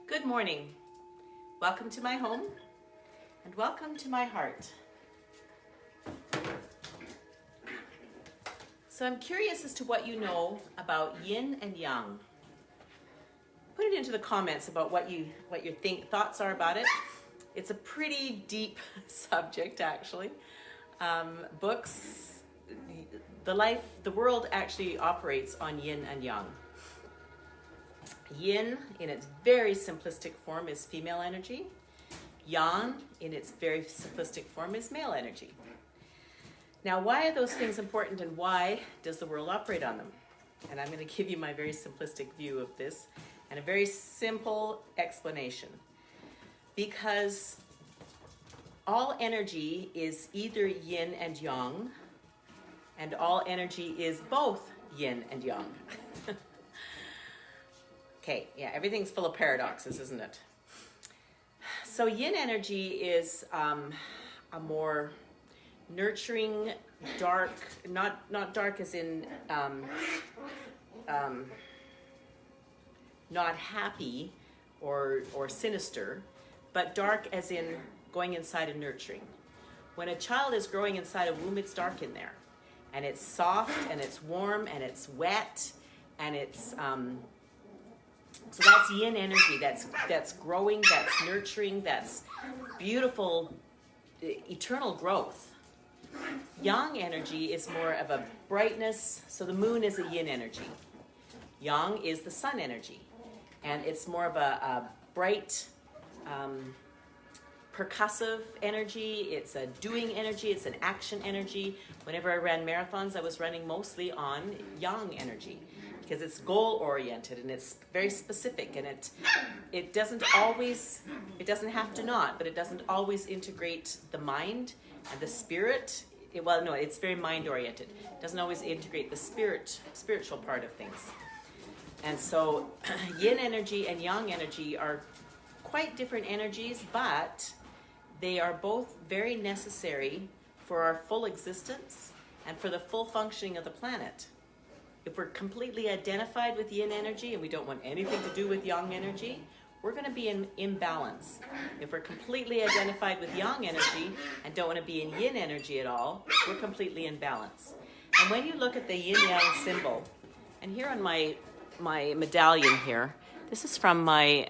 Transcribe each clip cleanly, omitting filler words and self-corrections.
Good morning. Welcome to my home and welcome to my heart. So I'm curious as to what you know about yin and yang. Put it into the comments about what your thoughts are about it. It's a pretty deep subject, actually. Books, the world actually operates on yin and yang. Yin, in its very simplistic form, is female energy. Yang, in its very simplistic form, is male energy. Now, why are those things important and why does the world operate on them? And I'm going to give you my very simplistic view of this and a very simple explanation. Because all energy is either yin and yang, and all energy is both yin and yang. Okay, yeah, everything's full of paradoxes, isn't it? So yin energy is a more nurturing, dark, not dark as in not happy or sinister, but dark as in going inside and nurturing. When a child is growing inside a womb, it's dark in there. And it's soft, and it's warm, and it's wet, and it's... So that's yin energy, that's growing, that's nurturing, that's beautiful, eternal growth. Yang energy is more of a brightness, so the moon is a yin energy. Yang is the sun energy, and it's more of a bright, percussive energy. It's a doing energy, it's an action energy. Whenever I ran marathons, I was running mostly on yang energy, because it's goal-oriented and it's very specific, and it doesn't have to not, but it doesn't always integrate the mind and the spirit. It's very mind-oriented. It doesn't always integrate the spiritual part of things. And so yin energy and yang energy are quite different energies, but they are both very necessary for our full existence and for the full functioning of the planet. If we're completely identified with yin energy and we don't want anything to do with yang energy, we're going to be in imbalance. If we're completely identified with yang energy and don't want to be in yin energy at all, we're completely in balance. And when you look at the Yin Yang Symbol, and here on my medallion here, this is from my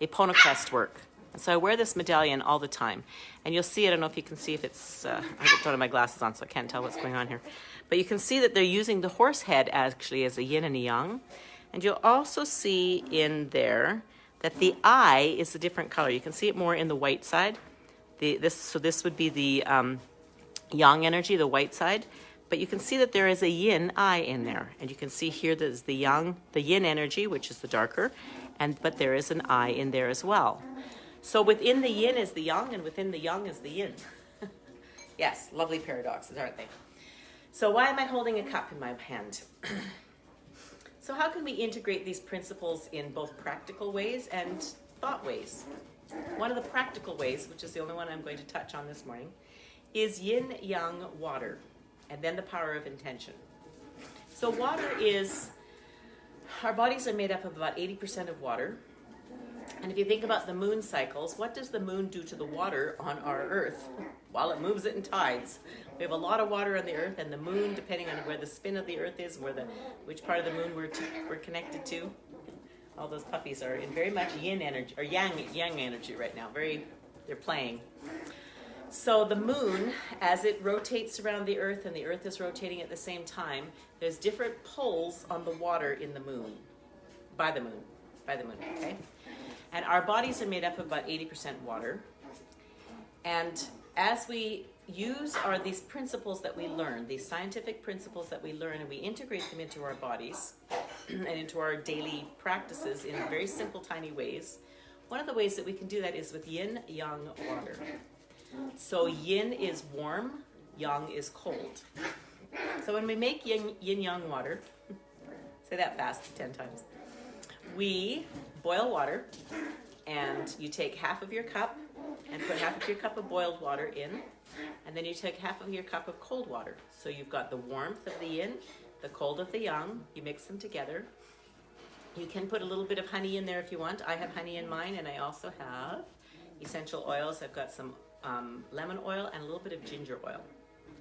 Iconoclast work. And so I wear this medallion all the time. And you'll see, I don't know if you can see if it's, I don't have my glasses on so I can't tell what's going on here. But you can see that they're using the horse head actually as a yin and a yang. And you'll also see in there that the eye is a different color. You can see it more in the white side. So this would be the yang energy, the white side. But you can see that there is a yin eye in there. And you can see here there's the yin energy, which is the darker. But there is an eye in there as well. So within the yin is the yang, and within the yang is the yin. Yes, lovely paradoxes, aren't they? So why am I holding a cup in my hand? So how can we integrate these principles in both practical ways and thought ways? One of the practical ways, which is the only one I'm going to touch on this morning, is Yin Yang Water, and then the power of intention. So water is, our bodies are made up of about 80% of water. And if you think about the moon cycles, what does the moon do to the water on our earth? Well, it moves it in tides. We have a lot of water on the earth, and the moon, depending on where the spin of the earth is, which part of the moon we're connected to. All those puppies are in very much yin energy, or yang energy right now. They're playing. So the moon, as it rotates around the earth, and the earth is rotating at the same time, there's different pulls on the water in the moon, by the moon, okay? And our bodies are made up of about 80% water. And as we use these principles that we learn, these scientific principles that we learn, and we integrate them into our bodies and into our daily practices in very simple, tiny ways, one of the ways that we can do that is with Yin Yang Water. So yin is warm, yang is cold. So when we make Yin Yang Water, say that fast 10 times, we boil water, and you take half of your cup and put half of your cup of boiled water in, and then you take half of your cup of cold water. So you've got the warmth of the yin, the cold of the yang, you mix them together. You can put a little bit of honey in there if you want. I have honey in mine, and I also have essential oils. I've got some lemon oil and a little bit of ginger oil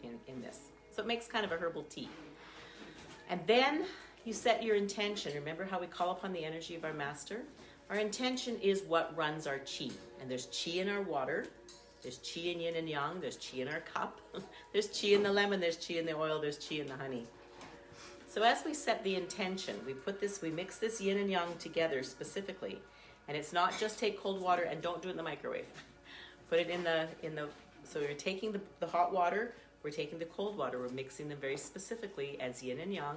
in this. So it makes kind of a herbal tea. And then you set your intention. Remember how we call upon the energy of our master? Our intention is what runs our chi. And there's chi in our water. There's chi in yin and yang. There's chi in our cup. There's chi in the lemon. There's chi in the oil. There's chi in the honey. So as we set the intention, we mix this yin and yang together specifically. And it's not just take cold water and don't do it in the microwave. Put it in the so we're taking the hot water, we're taking the cold water, we're mixing them very specifically as yin and yang.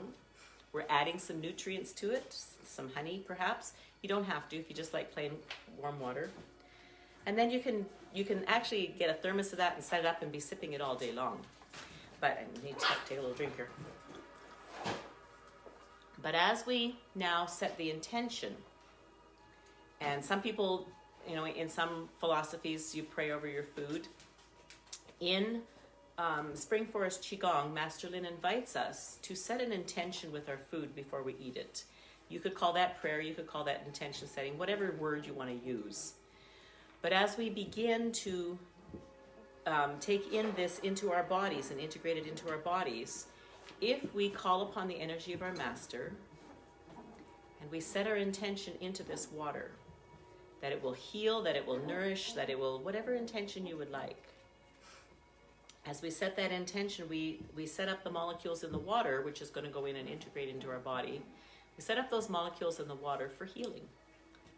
We're adding some nutrients to it, some honey perhaps. You don't have to if you just like plain warm water. And then you can actually get a thermos of that and set it up and be sipping it all day long. But I need to take a little drink here. But as we now set the intention, and some people, in some philosophies, you pray over your food. In Spring Forest Qigong, Master Lin invites us to set an intention with our food before we eat it. You could call that prayer, you could call that intention setting, whatever word you want to use. But as we begin to take in this into our bodies and integrate it into our bodies, if we call upon the energy of our master and we set our intention into this water, that it will heal, that it will nourish, that it will, whatever intention you would like. As we set that intention, we set up the molecules in the water, which is going to go in and integrate into our body. We set up those molecules in the water for healing,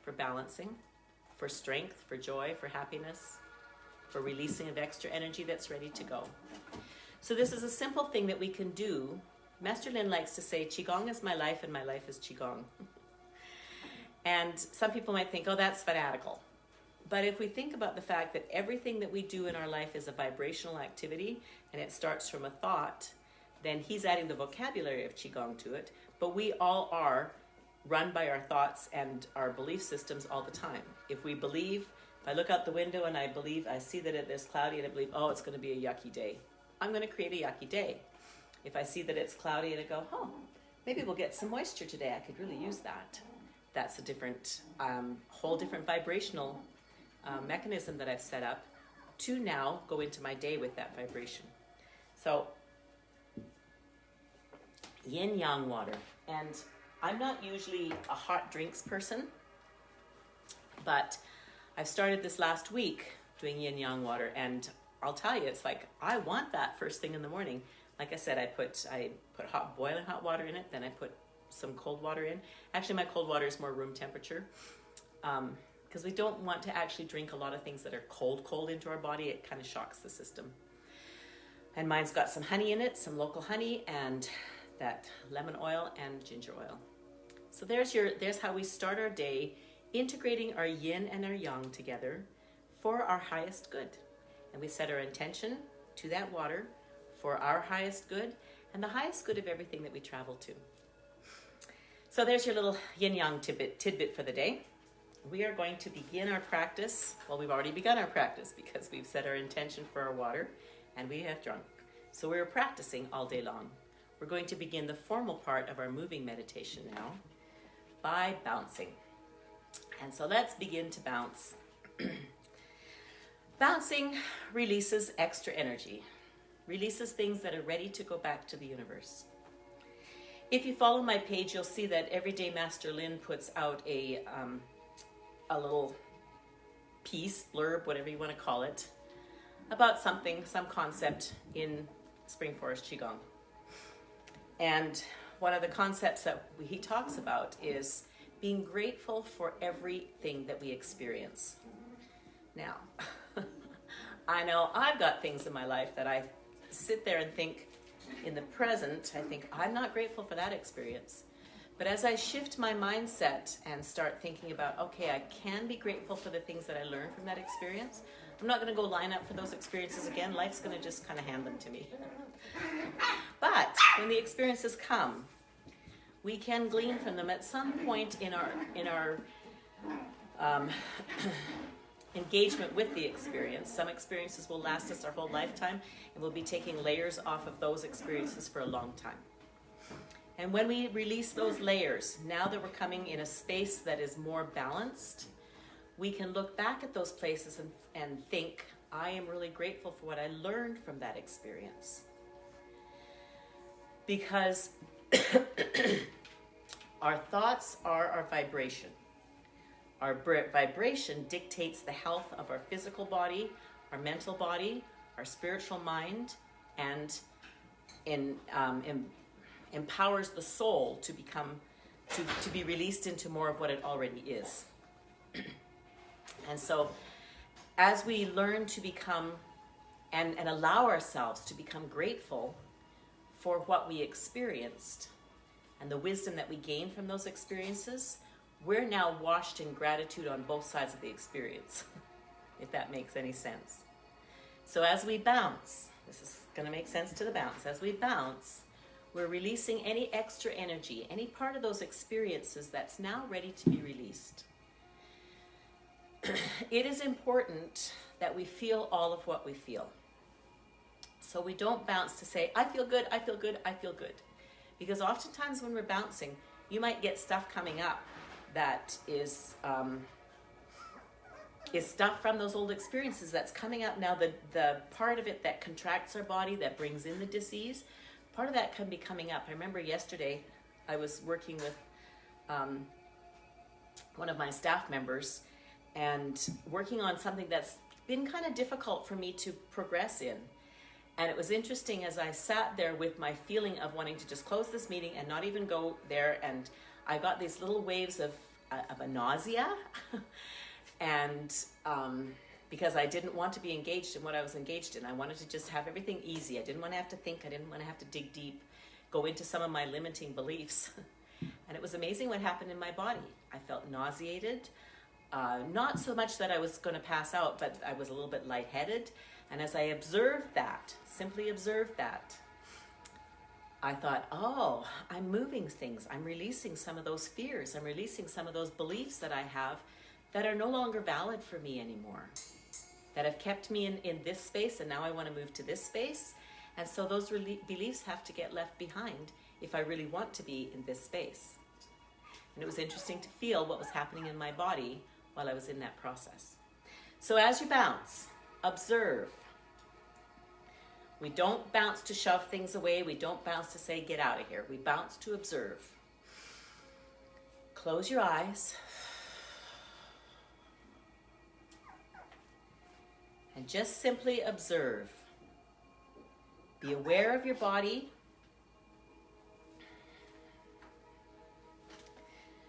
for balancing, for strength, for joy, for happiness, for releasing of extra energy that's ready to go. So this is a simple thing that we can do. Master Lin likes to say, Qigong is my life and my life is Qigong. And some people might think, oh, that's fanatical. But if we think about the fact that everything that we do in our life is a vibrational activity and it starts from a thought, then he's adding the vocabulary of Qigong to it. But we all are run by our thoughts and our belief systems all the time. If we believe, if I look out the window and I see that it's cloudy and I believe, oh, it's going to be a yucky day, I'm going to create a yucky day. If I see that it's cloudy and I go, oh, maybe we'll get some moisture today, I could really use that. That's a different, whole different vibrational mechanism that I've set up to now go into my day with that vibration. So, Yin Yang Water. And I'm not usually a hot drinks person, but I've started this last week doing Yin Yang Water, and I'll tell you, it's like, I want that first thing in the morning. Like I said, I put boiling hot water in it, then I put some cold water in. Actually, my cold water is more room temperature, because we don't want to actually drink a lot of things that are cold into our body. It kind of shocks the system. And mine's got some honey in it, some local honey, and that lemon oil and ginger oil. So there's how we start our day, integrating our yin and our yang together for our highest good. And we set our intention to that water for our highest good and the highest good of everything that we travel to. So there's your little yin-yang tidbit for the day. We are going to begin our practice. Well, we've already begun our practice because we've set our intention for our water and we have drunk. So we're practicing all day long. We're going to begin the formal part of our moving meditation now by bouncing. And so let's begin to bounce. Bouncing releases extra energy, releases things that are ready to go back to the universe. If you follow my page, you'll see that every day Master Lin puts out a little piece, blurb, whatever you want to call it, about something, some concept in Spring Forest Qigong. And one of the concepts that he talks about is being grateful for everything that we experience. Now, I know I've got things in my life that I sit there and think, in the present, I think, I'm not grateful for that experience. But as I shift my mindset and start thinking about, okay, I can be grateful for the things that I learned from that experience. I'm not going to go line up for those experiences again. Life's going to just kind of hand them to me. But when the experiences come, we can glean from them at some point in our engagement with the experience. Some experiences will last us our whole lifetime, and we'll be taking layers off of those experiences for a long time. And when we release those layers, now that we're coming in a space that is more balanced, we can look back at those places and think, I am really grateful for what I learned from that experience. Because our thoughts are our vibration. Our vibration dictates the health of our physical body, our mental body, our spiritual mind, and empowers the soul to be released into more of what it already is. And so as we learn to become and allow ourselves to become grateful for what we experienced and the wisdom that we gained from those experiences, we're now washed in gratitude on both sides of the experience, if that makes any sense. So as we bounce, this is going to make sense to the bounce, as we bounce, we're releasing any extra energy, any part of those experiences that's now ready to be released. It is important that we feel all of what we feel. So we don't bounce to say, I feel good, I feel good, I feel good. Because oftentimes when we're bouncing, you might get stuff coming up that is stuff from those old experiences that's coming up now. The part of it that contracts our body, that brings in the disease, part of that can be coming up. I remember yesterday I was working with one of my staff members and working on something that's been kind of difficult for me to progress in. And it was interesting as I sat there with my feeling of wanting to just close this meeting and not even go there, and I got these little waves of a nausea and because I didn't want to be engaged in what I was engaged in. I wanted to just have everything easy. I didn't want to have to think. I didn't want to have to dig deep, go into some of my limiting beliefs. And it was amazing what happened in my body. I felt nauseated. Not so much that I was going to pass out, but I was a little bit lightheaded. And as I observed that, simply observed that, I thought, oh, I'm moving things. I'm releasing some of those fears. I'm releasing some of those beliefs that I have that are no longer valid for me anymore, that have kept me in this space, and now I want to move to this space. And so those beliefs have to get left behind if I really want to be in this space. And it was interesting to feel what was happening in my body while I was in that process. So as you bounce, observe. We don't bounce to shove things away. We don't bounce to say, get out of here. We bounce to observe. Close your eyes. And just simply observe. Be aware of your body.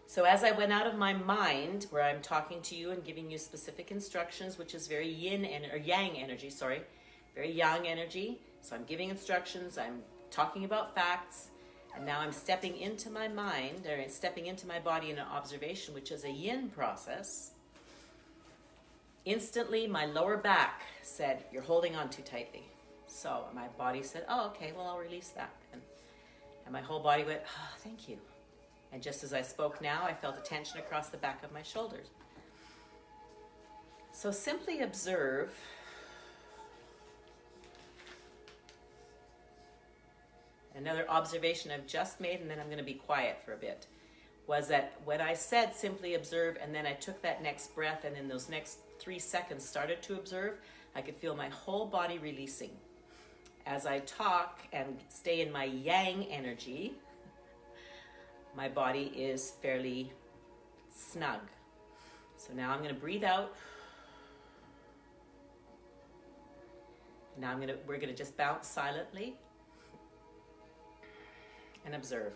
So as I went out of my mind, where I'm talking to you and giving you specific instructions, which is very Yang energy, very yang energy. So I'm giving instructions, I'm talking about facts, and now I'm stepping into my mind, or stepping into my body in an observation, which is a yin process. Instantly, my lower back said, you're holding on too tightly. So my body said, oh, okay, well, I'll release that. And my whole body went, oh, thank you. And just as I spoke now, I felt a tension across the back of my shoulders. So simply observe. Another observation I've just made, and then I'm going to be quiet for a bit, was that when I said simply observe, and then I took that next breath, and in those next 3 seconds started to observe, I could feel my whole body releasing. As I talk and stay in my yang energy, my body is fairly snug. So now I'm going to breathe out. Now we're going to just bounce silently and observe.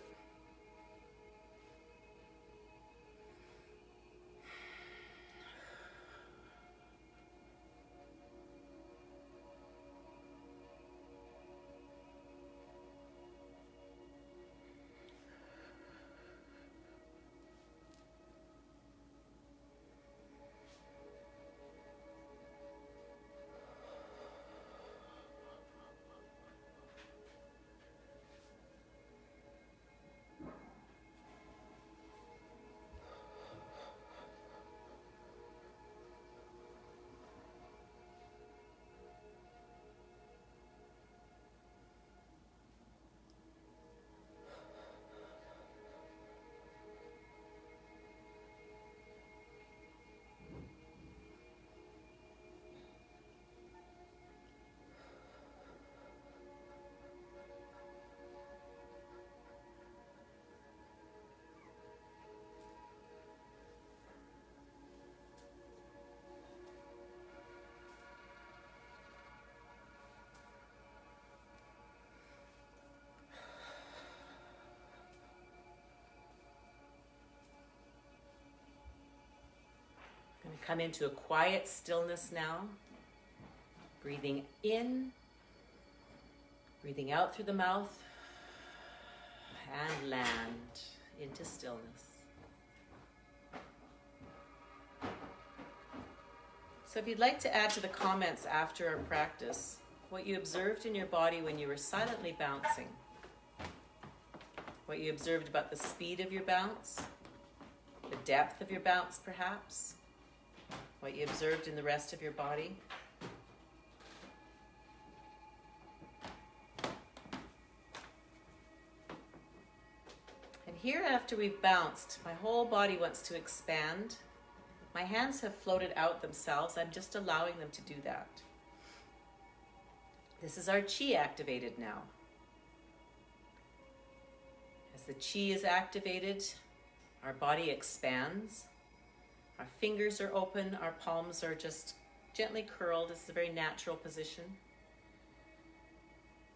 come into a quiet stillness now. Breathing in, breathing out through the mouth, and land into stillness. So if you'd like to add to the comments after our practice what you observed in your body when you were silently bouncing, what you observed about the speed of your bounce, the depth of your bounce perhaps, what you observed in the rest of your body. And here, after we've bounced, my whole body wants to expand. My hands have floated out themselves. I'm just allowing them to do that. This is our chi activated now. As the chi is activated, our body expands. Our fingers are open. Our palms are just gently curled. It's a very natural position.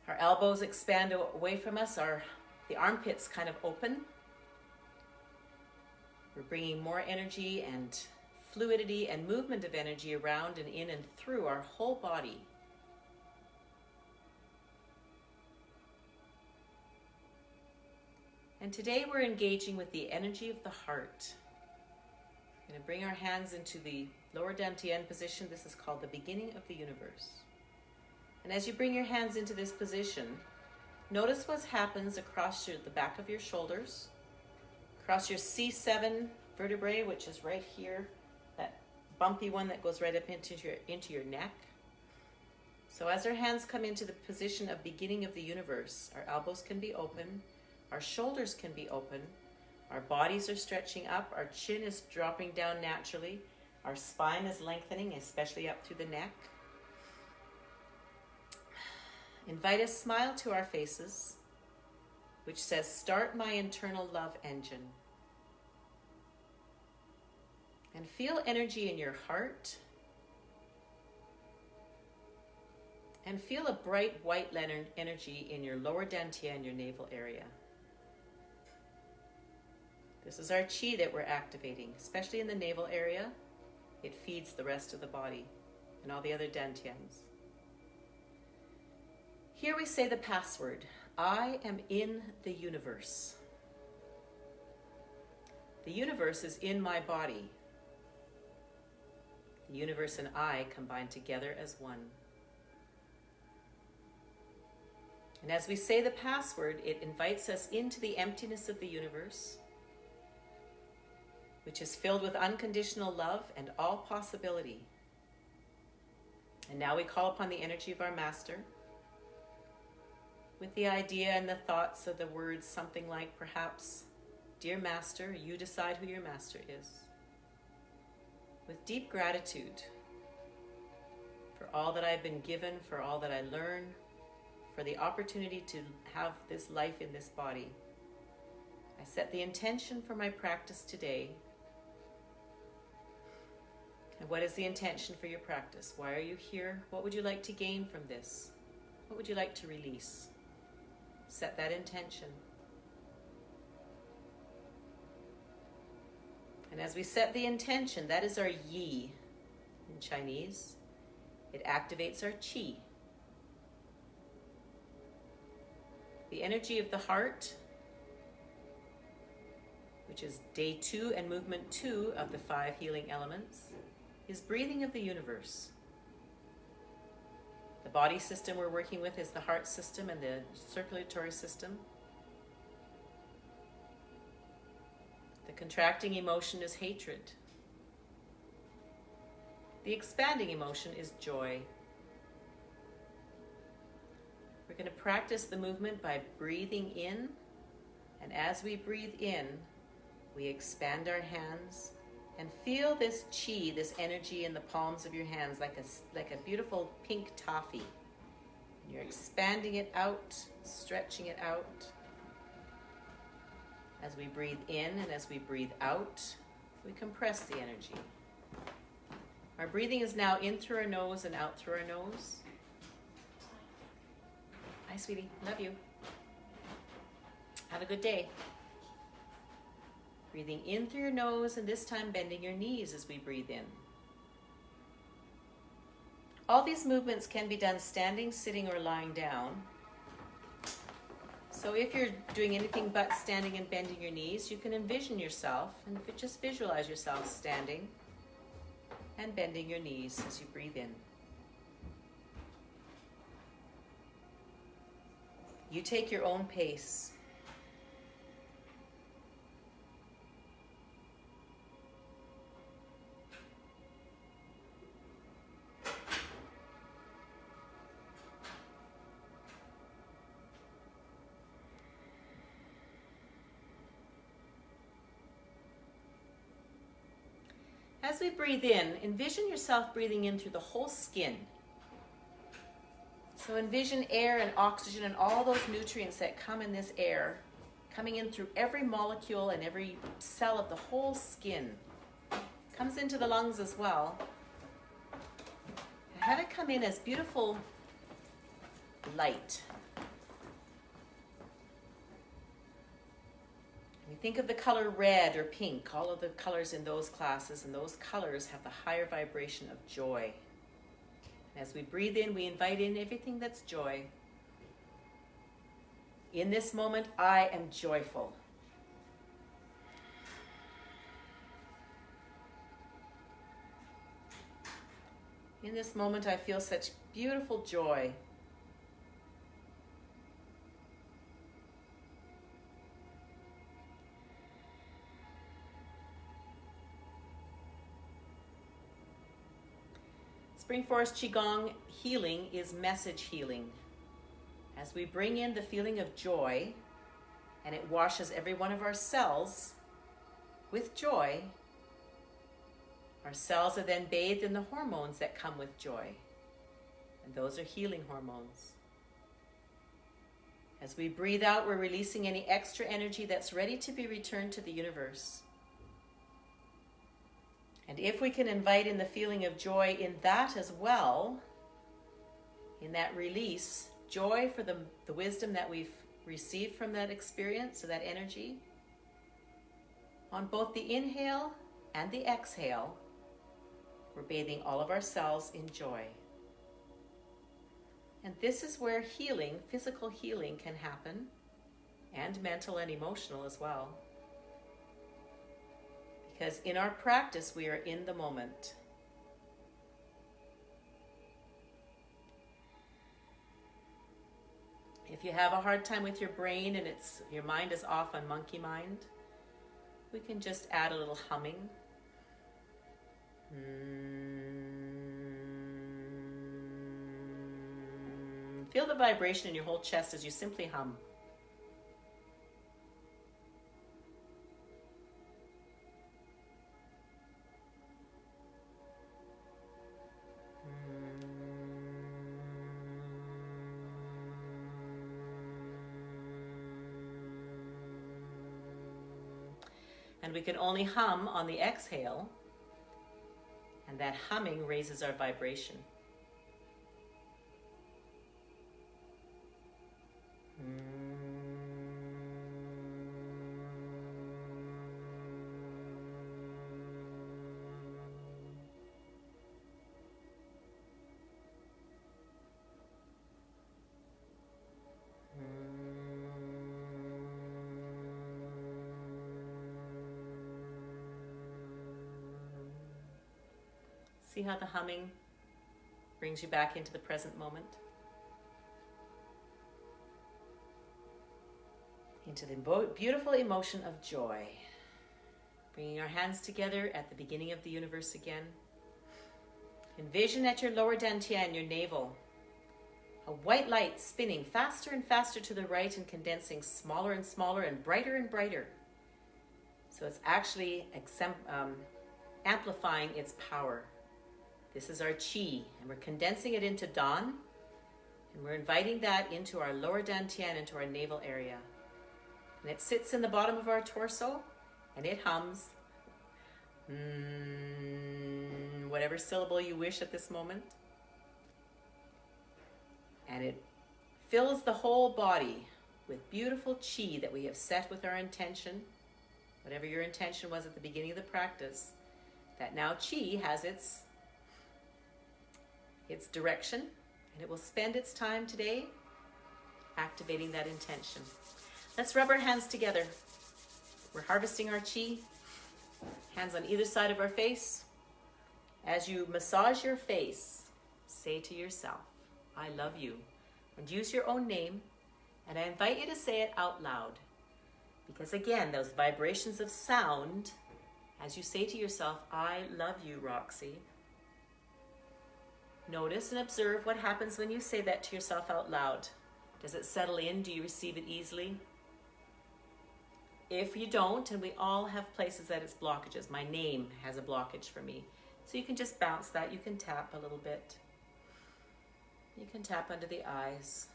Our elbows expand away from us. The armpits kind of open. We're bringing more energy and fluidity and movement of energy around and in and through our whole body. And today we're engaging with the energy of the heart. We're going to bring our hands into the lower dantian position. This is called the beginning of the universe. And as you bring your hands into this position, notice what happens across the back of your shoulders, across your C7 vertebrae, which is right here, that bumpy one that goes right up into your neck. So as our hands come into the position of beginning of the universe, our elbows can be open, our shoulders can be open, our bodies are stretching up, our chin is dropping down naturally, our spine is lengthening, especially up through the neck. Invite a smile to our faces, which says, "Start my internal love engine." And feel energy in your heart. And feel a bright white energy in your lower dantian, your navel area. This is our chi that we're activating, especially in the navel area. It feeds the rest of the body and all the other dantians. Here we say the password, I am in the universe. The universe is in my body. The universe and I combine together as one. And as we say the password, it invites us into the emptiness of the universe, which is filled with unconditional love and all possibility. And now we call upon the energy of our master with the idea and the thoughts of the words, something like perhaps, "Dear Master, you decide who your master is." With deep gratitude for all that I've been given, for all that I learn, for the opportunity to have this life in this body. I set the intention for my practice today. And what is the intention for your practice? Why are you here? What would you like to gain from this? What would you like to release? Set that intention. And as we set the intention, that is our yi in Chinese. It activates our qi. The energy of the heart, which is day 2 and movement 2 of the 5 healing elements, is breathing of the universe. The body system we're working with is the heart system and the circulatory system. The contracting emotion is hatred. The expanding emotion is joy. We're going to practice the movement by breathing in, and as we breathe in, we expand our hands and feel this chi, this energy in the palms of your hands like a beautiful pink toffee. You're expanding it out, stretching it out. As we breathe in and as we breathe out, we compress the energy. Our breathing is now in through our nose and out through our nose. Hi, sweetie. Love you. Have a good day. Breathing in through your nose, and this time bending your knees as we breathe in. All these movements can be done standing, sitting, or lying down. So if you're doing anything but standing and bending your knees, you can envision yourself and just visualize yourself standing and bending your knees as you breathe in. You take your own pace. As we breathe in, envision yourself breathing in through the whole skin. So envision air and oxygen and all those nutrients that come in this air coming in through every molecule and every cell of the whole skin. Comes into the lungs as well. Have it come in as beautiful light. We think of the color red or pink, all of the colors in those classes, and those colors have the higher vibration of joy. And as we breathe in, we invite in everything that's joy. In this moment, I am joyful. In this moment, I feel such beautiful joy. Spring Forest Qigong healing is message healing. As we bring in the feeling of joy, and it washes every one of our cells with joy, our cells are then bathed in the hormones that come with joy. And those are healing hormones. As we breathe out, we're releasing any extra energy that's ready to be returned to the universe. And if we can invite in the feeling of joy in that as well, in that release, joy for the wisdom that we've received from that experience, or that energy, on both the inhale and the exhale, we're bathing all of our cells in joy. And this is where healing, physical healing, can happen, and mental and emotional as well. Because in our practice, we are in the moment. If you have a hard time with your brain and your mind is off on monkey mind, we can just add a little humming. Feel the vibration in your whole chest as you simply hum. And we can only hum on the exhale, and that humming raises our vibration. See how the humming brings you back into the present moment? Into the beautiful emotion of joy. Bringing our hands together at the beginning of the universe again. Envision at your lower dantian, your navel, a white light spinning faster and faster to the right and condensing smaller and smaller and brighter. So it's actually amplifying its power. This is our chi, and we're condensing it into Dan, and we're inviting that into our lower dantian, into our navel area. And it sits in the bottom of our torso, and it hums. Whatever syllable you wish at this moment. And it fills the whole body with beautiful chi that we have set with our intention. Whatever your intention was at the beginning of the practice, that now chi has its its direction, and it will spend its time today activating that intention. Let's rub our hands together. We're harvesting our chi. Hands on either side of our face. As you massage your face, say to yourself, I love you. And use your own name. And I invite you to say it out loud. Because again, those vibrations of sound, as you say to yourself, I love you, Roxy. Notice and observe what happens when you say that to yourself out loud. Does it settle in? Do you receive it easily? If you don't, and we all have places that it's blockages. My name has a blockage for me. So you can just bounce that. You can tap a little bit. You can tap under the eyes.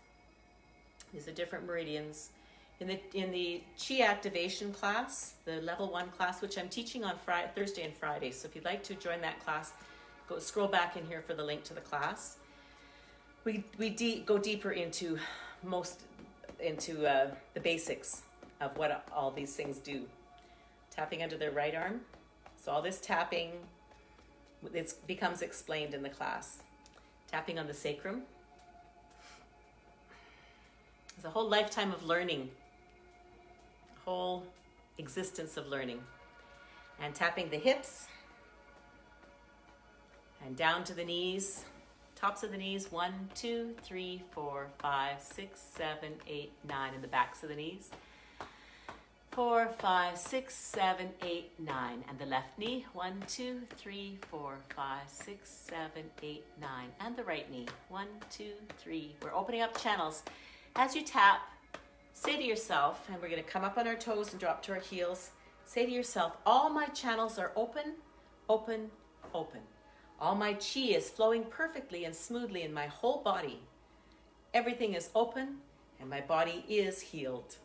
These are different meridians. In the Chi activation class, the level 1 class, which I'm teaching on Thursday and Friday. So if you'd like to join that class, scroll back in here for the link to the class. We go deeper into the basics of what all these things do. Tapping under the right arm. So all this tapping, it becomes explained in the class. Tapping on the sacrum. It's a whole lifetime of learning. A whole existence of learning. And tapping the hips. And down to the knees. Tops of the knees. 1, 2, 3, 4, 5, 6, 7, 8, 9. And the backs of the knees. 4, 5, 6, 7, 8, 9. And the left knee. 1, 2, 3, 4, 5, 6, 7, 8, 9. And the right knee. 1, 2, 3. We're opening up channels. As you tap, say to yourself, and we're going to come up on our toes and drop to our heels. Say to yourself, all my channels are open, open, open. All my chi is flowing perfectly and smoothly in my whole body. Everything is open and my body is healed.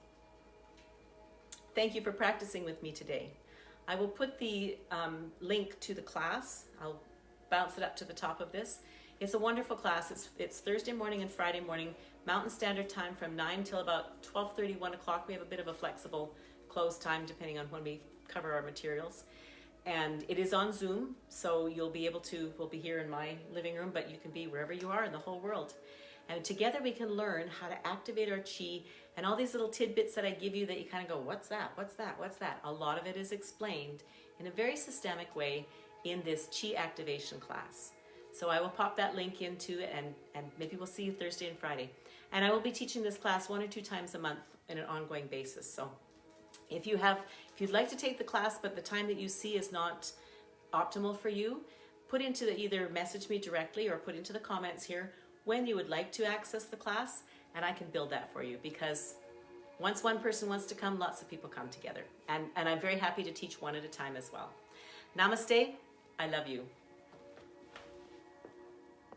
Thank you for practicing with me today. I will put the link to the class. I'll bounce it up to the top of this. It's a wonderful class. It's Thursday morning and Friday morning, Mountain Standard Time from 9 till about 12:30, 1 o'clock. We have a bit of a flexible close time depending on when we cover our materials. And it is on Zoom, so we'll be here in my living room, but you can be wherever you are in the whole world. And together we can learn how to activate our chi and all these little tidbits that I give you that you kind of go, what's that? What's that? What's that? A lot of it is explained in a very systemic way in this chi activation class. So I will pop that link into it and maybe we'll see you Thursday and Friday. And I will be teaching this class 1 or 2 times a month on an ongoing basis. So if you'd like to take the class, but the time that you see is not optimal for you, either message me directly or put into the comments here when you would like to access the class, and I can build that for you, because once one person wants to come, lots of people come together. And I'm very happy to teach one at a time as well. Namaste. I love you.